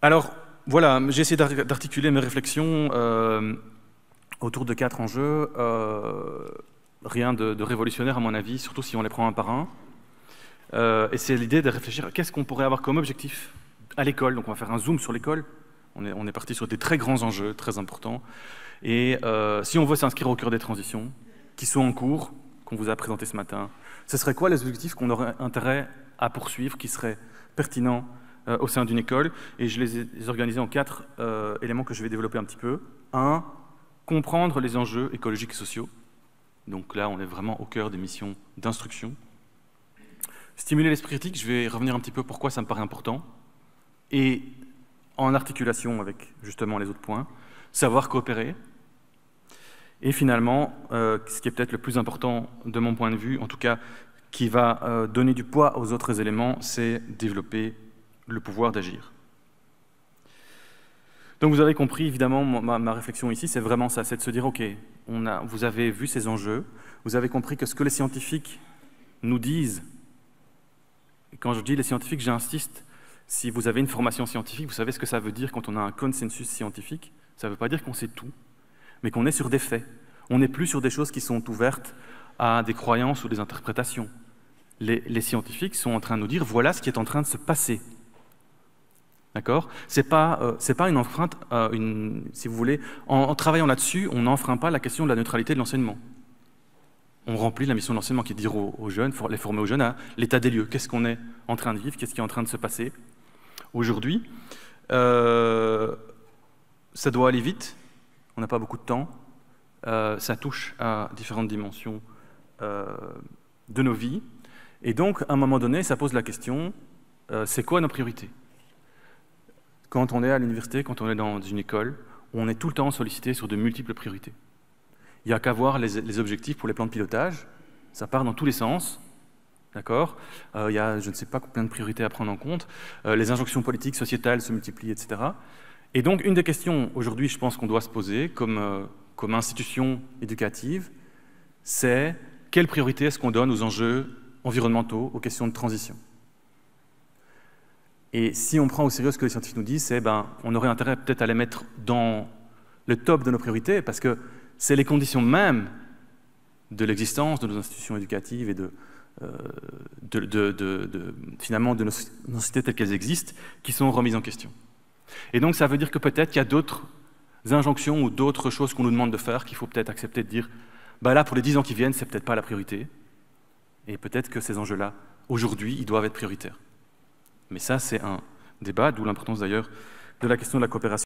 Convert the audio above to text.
Alors, voilà, j'ai essayé d'articuler mes réflexions autour de 4 enjeux. Rien de révolutionnaire à mon avis, surtout si on les prend un par un. Et c'est l'idée de réfléchir à qu'est-ce qu'on pourrait avoir comme objectif à l'école. Donc on va faire un zoom sur l'école. On est parti sur des très grands enjeux, très importants. Et si on veut s'inscrire au cœur des transitions, qui sont en cours, qu'on vous a présenté ce matin, ce serait quoi les objectifs qu'on aurait intérêt à poursuivre, qui seraient pertinents au sein d'une école? Et je les ai organisés en 4 éléments que je vais développer un petit peu. 1, comprendre les enjeux écologiques et sociaux. Donc là, on est vraiment au cœur des missions d'instruction. Stimuler l'esprit critique, je vais revenir un petit peu pourquoi ça me paraît important. Et en articulation avec justement les autres points, savoir coopérer. Et finalement, ce qui est peut-être le plus important de mon point de vue, en tout cas qui va donner du poids aux autres éléments, c'est développer le pouvoir d'agir. Donc vous avez compris, évidemment, ma réflexion ici, c'est vraiment ça, c'est de se dire, ok, vous avez vu ces enjeux, vous avez compris que ce que les scientifiques nous disent, et quand je dis les scientifiques, j'insiste, si vous avez une formation scientifique, vous savez ce que ça veut dire quand on a un consensus scientifique. Ça ne veut pas dire qu'on sait tout, mais qu'on est sur des faits. On n'est plus sur des choses qui sont ouvertes à des croyances ou des interprétations. Les scientifiques sont en train de nous dire, voilà ce qui est en train de se passer. D'accord ? C'est pas une enfreinte, si vous voulez, en travaillant là-dessus, on n'enfreint pas la question de la neutralité de l'enseignement. On remplit la mission de l'enseignement qui est de dire aux jeunes, les former aux jeunes à l'état des lieux. Qu'est-ce qu'on est en train de vivre, qu'est-ce qui est en train de se passer aujourd'hui. Ça doit aller vite, on n'a pas beaucoup de temps, ça touche à différentes dimensions de nos vies. Et donc, à un moment donné, ça pose la question, c'est quoi nos priorités ? Quand on est à l'université, quand on est dans une école, on est tout le temps sollicité sur de multiples priorités. Il n'y a qu'à voir les objectifs pour les plans de pilotage, ça part dans tous les sens, d'accord ? Il y a je ne sais pas combien de priorités à prendre en compte, les injonctions politiques, sociétales se multiplient, etc. Et donc, une des questions aujourd'hui, je pense qu'on doit se poser comme institution éducative, c'est quelle priorité est-ce qu'on donne aux enjeux environnementaux, aux questions de transition ? Et si on prend au sérieux ce que les scientifiques nous disent, c'est on aurait intérêt peut-être à les mettre dans le top de nos priorités, parce que c'est les conditions mêmes de l'existence de nos institutions éducatives et finalement de nos sociétés telles qu'elles existent, qui sont remises en question. Et donc ça veut dire que peut-être qu'il y a d'autres injonctions ou d'autres choses qu'on nous demande de faire qu'il faut peut-être accepter de dire là, pour les 10 ans qui viennent, c'est peut-être pas la priorité. Et peut-être que ces enjeux-là, aujourd'hui, ils doivent être prioritaires. Mais ça, c'est un débat, d'où l'importance d'ailleurs de la question de la coopération.